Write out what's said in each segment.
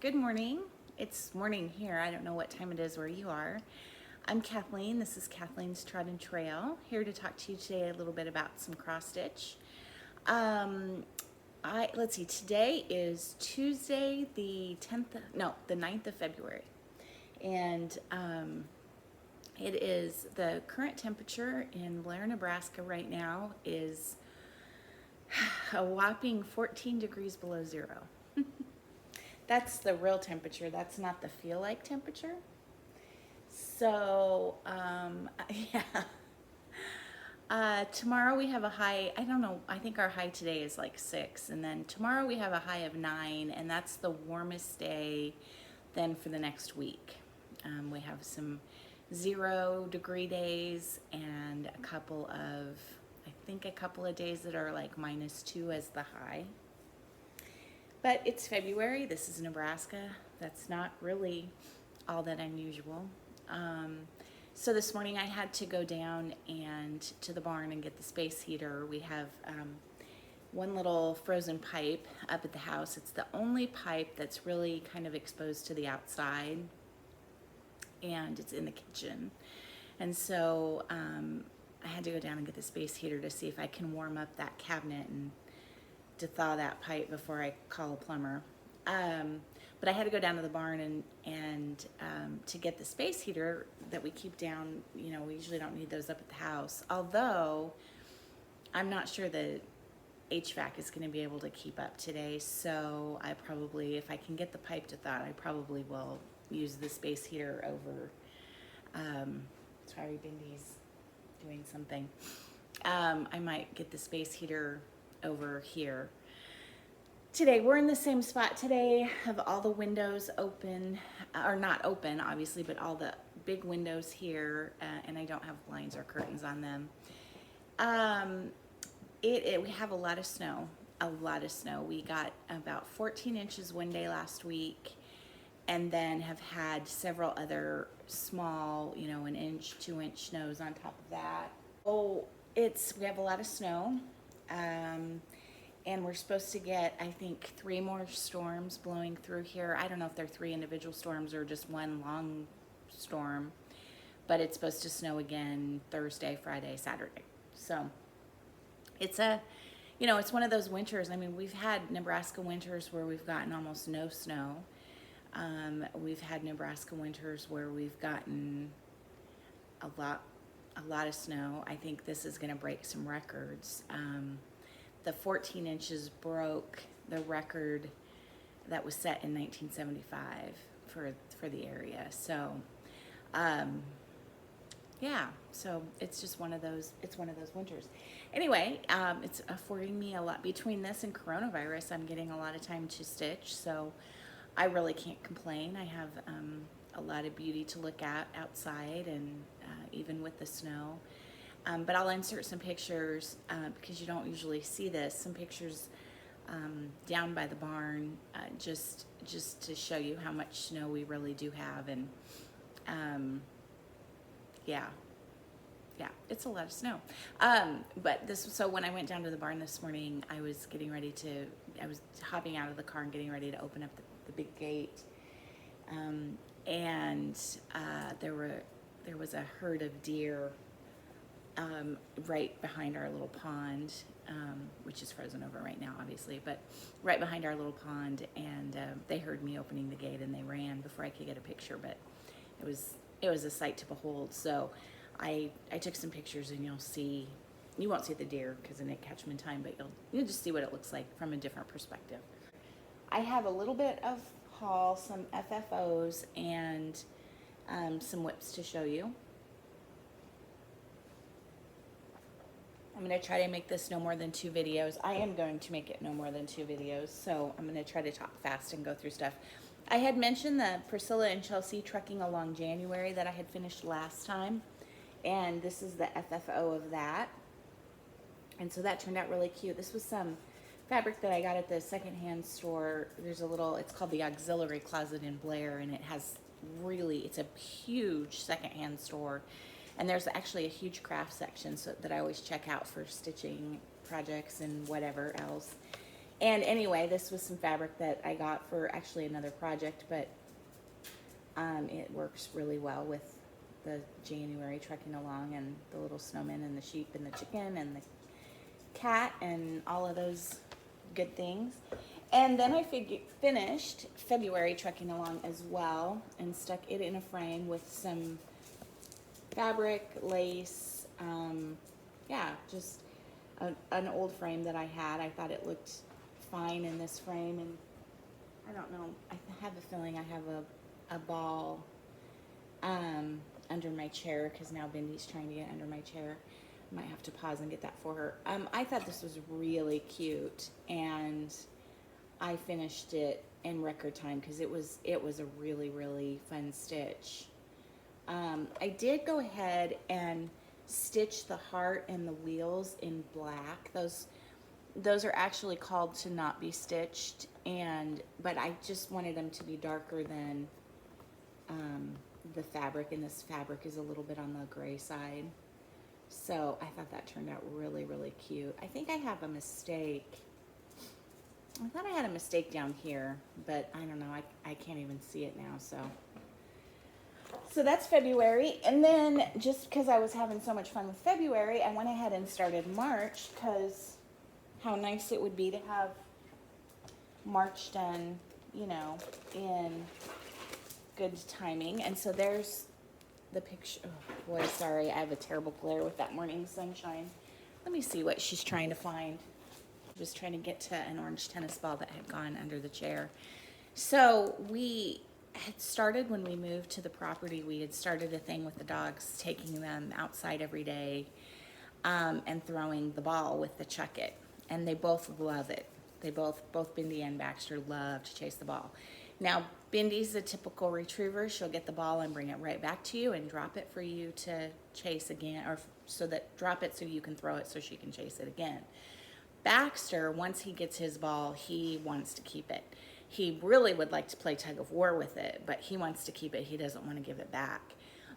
Good morning. It's morning here. I don't know what time it is where you are. I'm Kathleen. This is Kathleen's Trodden Trail. Here to talk to you today a little bit about some cross stitch. Let's see. Today is Tuesday, the 9th of February, and it is the current temperature in Blair, Nebraska right now is a whopping 14 degrees below zero. That's the real temperature. That's not the feel like temperature. So, yeah. Tomorrow we have a high, I don't know, I think our high today is like 6. And then tomorrow we have a high of 9, and that's the warmest day then for the next week. We have some 0-degree days and a couple of days that are like -2 as the high. But it's February. This is Nebraska. That's not really all that unusual. So this morning I had to go down and to the barn and get the space heater. We have one little frozen pipe up at the house. It's the only pipe that's really kind of exposed to the outside, and it's in the kitchen. And so I had to go down and get the space heater to see if I can warm up that cabinet and to thaw that pipe before I call a plumber. But I had to go down to the barn and to get the space heater that we keep down. You know, we usually don't need those up at the house. Although I'm not sure the HVAC is going to be able to keep up today. So I probably, if I can get the pipe to thaw, I probably will use the space heater over. Sorry, Bindy's doing something. I might get the space heater over here. Today we're in the same spot today. Have all the windows open, or not open obviously, but all the big windows here, and I don't have blinds or curtains on them. We have a lot of snow. We got about 14 inches one day last week, and then have had several other small, 1-inch, 2-inch snows on top of that. We have a lot of snow. And we're supposed to get, I think, 3 more storms blowing through here. I don't know if they're 3 individual storms or just one long storm, but it's supposed to snow again Thursday, Friday, Saturday. So it's it's one of those winters. I mean, we've had Nebraska winters where we've gotten almost no snow. We've had Nebraska winters where we've gotten a lot of snow. I think this is going to break some records. The 14 inches broke the record that was set in 1975 for the area. So, yeah. So it's just one of those. It's one of those winters. Anyway, it's affording me a lot. Between this and coronavirus, I'm getting a lot of time to stitch. So I really can't complain. I have a lot of beauty to look at outside, and even with the snow. But I'll insert some pictures because you don't usually see this. Some pictures down by the barn, just to show you how much snow we really do have, and yeah, it's a lot of snow. So when I went down to the barn this morning, I was hopping out of the car and getting ready to open up the big gate, and there was a herd of deer right behind our little pond, which is frozen over right now, obviously, but right behind our little pond, and they heard me opening the gate and they ran before I could get a picture, but it was a sight to behold. So I took some pictures, and you won't see the deer because then it catch them in time, but you'll just see what it looks like from a different perspective. I have a little bit of haul, some FFOs, and some whips to show you. I'm going to try to make this no more than 2 videos. I am going to make it no more than 2 videos, so I'm going to try to talk fast and go through stuff. I had mentioned the Priscilla and Chelsea Trucking Along January that I had finished last time, and this is the FFO of that. And so that turned out really cute. This was some fabric that I got at the secondhand store. There's it's called the Auxiliary Closet in Blair, and it's a huge secondhand store. And there's actually a huge craft section that I always check out for stitching projects and whatever else. And anyway, this was some fabric that I got for actually another project, but it works really well with the January trekking along and the little snowman and the sheep and the chicken and the cat and all of those good things. And then I finished February trekking along as well and stuck it in a frame with some fabric, lace, yeah, just an old frame that I had. I thought it looked fine in this frame, and I don't know, I have a feeling I have a ball under my chair, because now Bindy's trying to get under my chair. I might have to pause and get that for her. I thought this was really cute, and I finished it in record time because it was a really, really fun stitch. I did go ahead and stitch the heart and the wheels in black. Those are actually called to not be stitched, but I just wanted them to be darker than the fabric, and this fabric is a little bit on the gray side. So I thought that turned out really, really cute. I think I have a mistake. I thought I had a mistake down here, but I don't know. I can't even see it now. So that's February. And then just because I was having so much fun with February, I went ahead and started March, because how nice it would be to have March done, you know, in good timing. And so there's the picture. Oh boy, sorry, I have a terrible glare with that morning sunshine. Let me see what she's trying to find. Was trying to get to an orange tennis ball that had gone under the chair. So we had started, when we moved to the property, we had started a thing with the dogs, taking them outside every day and throwing the ball with the chuck it. And they both love it. They both Bindi and Baxter love to chase the ball. Now, Bindy's a typical retriever. She'll get the ball and bring it right back to you and drop it for you to chase again, or drop it so you can throw it so she can chase it again. Baxter, once he gets his ball, he wants to keep it. He really would like to play tug of war with it, but he wants to keep it. He doesn't want to give it back.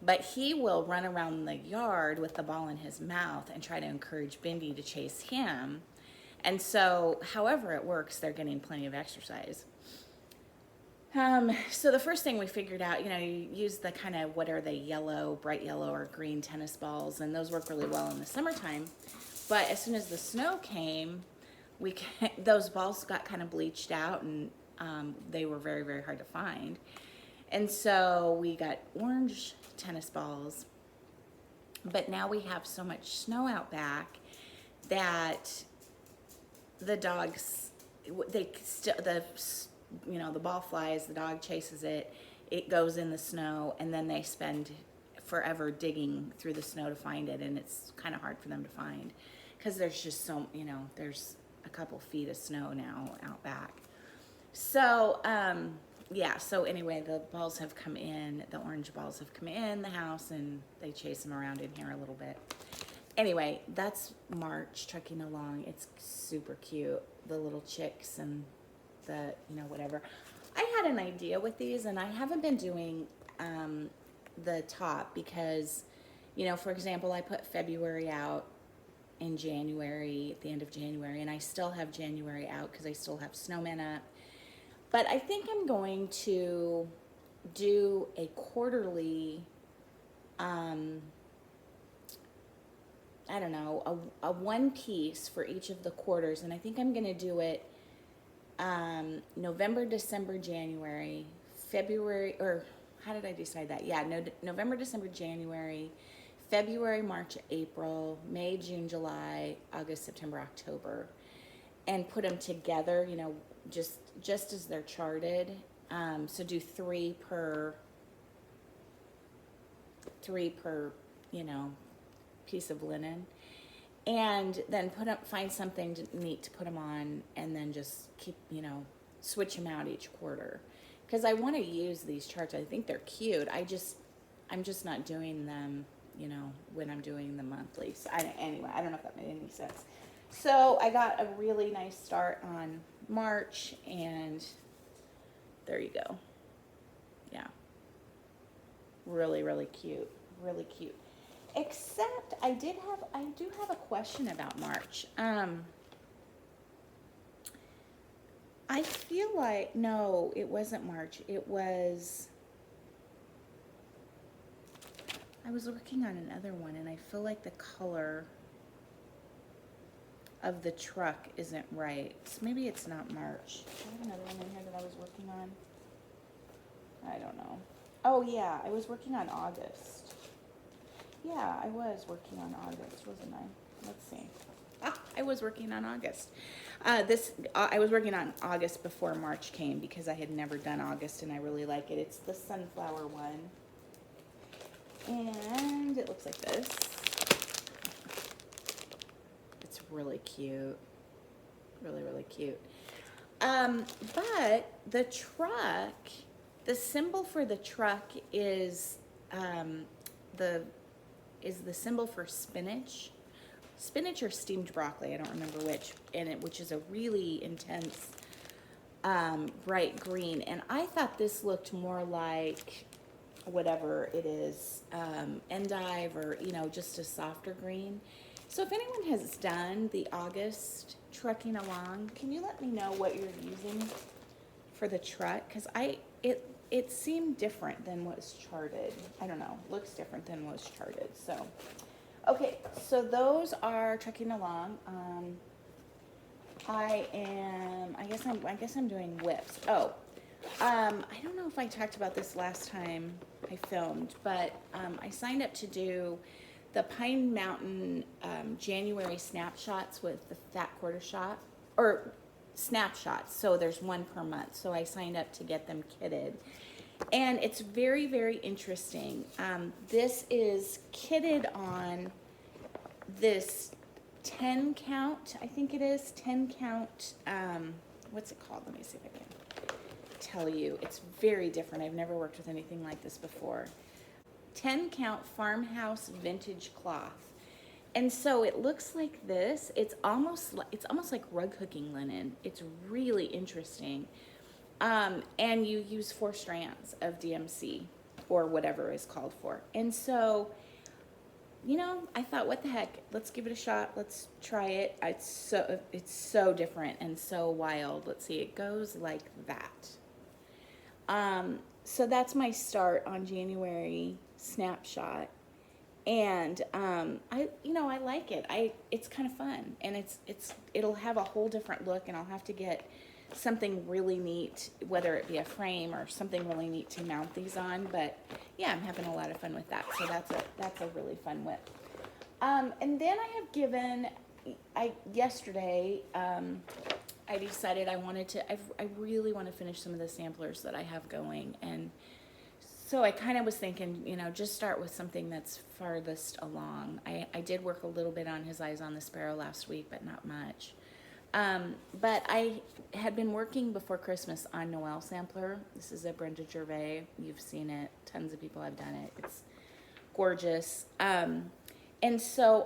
But he will run around the yard with the ball in his mouth and try to encourage Bindi to chase him. And so, however it works, they're getting plenty of exercise. So the first thing we figured out, you use the kind of, what are they, yellow, bright yellow or green tennis balls, and those work really well in the summertime. But as soon as the snow came, those balls got kind of bleached out, and they were very, very hard to find. And so we got orange tennis balls. But now we have so much snow out back that the dogs, the ball flies, the dog chases it, it goes in the snow, and then they spend forever digging through the snow to find it, and it's kind of hard for them to find because there's just there's a couple feet of snow now out back. So yeah, so anyway, the balls have come in, the orange balls have come in the house, and they chase them around in here a little bit. Anyway, that's March trekking along. It's super cute, the little chicks and the whatever. I had an idea with these, and I haven't been doing the top because for example, I put February out in January, at the end of January, and I still have January out because I still have snowmen up. But I think I'm going to do a quarterly, I don't know, a one piece for each of the quarters, and I think I'm going to do it November, December, January, February, or how did I decide that? Yeah, November, December, January, February, March, April, May, June, July, August, September, October, and put them together, just as they're charted. So do three per, piece of linen, and then find something neat to put them on, and then just keep, switch them out each quarter. Because I want to use these charts. I think they're cute. I'm just not doing them, when I'm doing the monthly. So anyway, I don't know if that made any sense. So I got a really nice start on March, and there you go. Yeah. Really, really cute. Really cute. Except I do have a question about March. I feel like, no, it wasn't March. It was, I was working on another one, and I feel like the color of the truck isn't right. So maybe it's not March. Do I have another one in here that I was working on? I don't know. Oh yeah, I was working on August. Yeah, I was working on August, wasn't I? Let's see. I was working on August. I was working on August before March came because I had never done August and I really like it. It's the sunflower one. And it looks like this. It's really cute. Really, really cute. But the truck, the symbol for the truck is the symbol for spinach. Spinach or steamed broccoli, I don't remember which is a really intense bright green. And I thought this looked more like whatever it is, endive, or just a softer green. So if anyone has done the August trucking along, can you let me know what you're using for the truck? Because it seemed different than what's charted. I don't know, looks different than what's charted. So okay, so those are trucking along. I guess I'm doing whips. Oh, I don't know if I talked about this last time I filmed, but I signed up to do the Pine Mountain January snapshots with the fat quarter shot, or snapshots. So there's one per month. So I signed up to get them kitted. And it's very, very interesting. This is kitted on this 10 count, I think it is, 10 count, what's it called? Let me see if I can tell you. It's very different. I've never worked with anything like this before. 10 count farmhouse vintage cloth. And so it looks like this. It's almost like rug hooking linen. It's really interesting. And you use 4 strands of DMC or whatever is called for. And so, I thought, what the heck? Let's give it a shot. Let's try it. It's so different and so wild. Let's see. It goes like that. So that's my start on January snapshot. And I like it. It's kind of fun, and it'll have a whole different look, and I'll have to get something really neat, whether it be a frame or something really neat to mount these on. But yeah, I'm having a lot of fun with that. So that's a really fun whip. And then yesterday I decided I really want to finish some of the samplers that I have going. And so I kind of was thinking, just start with something that's farthest along. I did work a little bit on His Eyes on the Sparrow last week, but not much. But I had been working before Christmas on Noel Sampler. This is a Brenda Gervais. You've seen it. Tons of people have done it. It's gorgeous. And so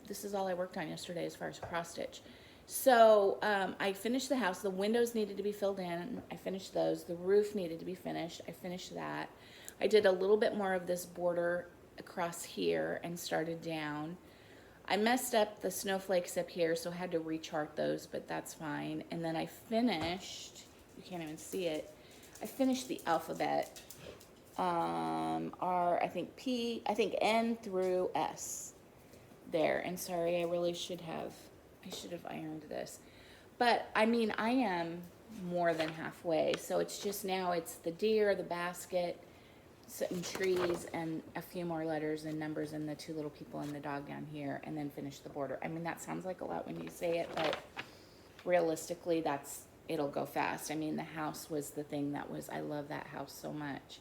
this is all I worked on yesterday as far as cross stitch. So I finished the house. The windows needed to be filled in. I finished those. The roof needed to be finished. I finished that. I did a little bit more of this border across here and started down. I messed up the snowflakes up here, so I had to rechart those, but that's fine. And then I finished, you can't even see it, I finished the alphabet, R, I think N through S there. And sorry, I should have ironed this. But I am more than halfway. So it's just now it's the deer, the basket, some trees, and a few more letters and numbers, and the 2 little people and the dog down here, and then finish the border. That sounds like a lot when you say it, but realistically, it'll go fast. The house was the thing I love that house so much.